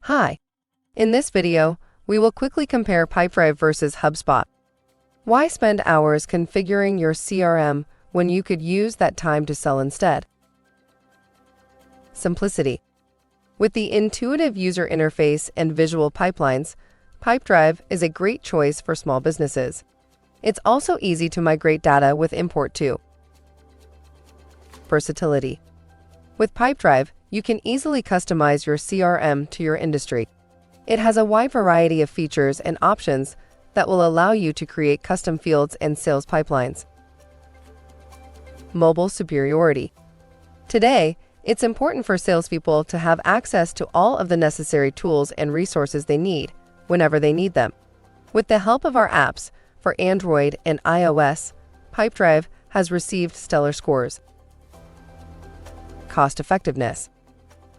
Hi. In this video, we will quickly compare Pipedrive versus HubSpot. Why spend hours configuring your CRM when you could use that time to sell instead? Simplicity. With the intuitive user interface and visual pipelines, Pipedrive is a great choice for small businesses. It's also easy to migrate data with import too. Versatility. With Pipedrive, you can easily customize your CRM to your industry. It has a wide variety of features and options that will allow you to create custom fields and sales pipelines. Mobile superiority. Today, it's important for salespeople to have access to all of the necessary tools and resources they need whenever they need them. With the help of our apps for Android and iOS, Pipedrive has received stellar scores. Cost effectiveness.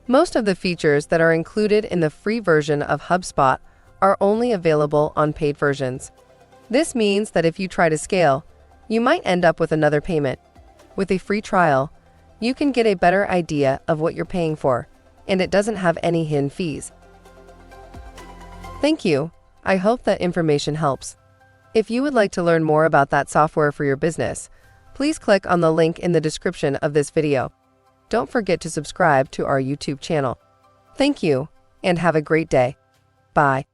Most of the features that are included in the free version of HubSpot are only available on paid versions. This means that if you try to scale, you might end up with another payment. With a free trial, you can get a better idea of what you're paying for, and it doesn't have any hidden fees. Thank you. I hope that information helps. If you would like to learn more about that software for your business, please click on the link in the description of this video. Don't forget to subscribe to our YouTube channel. Thank you, and have a great day. Bye.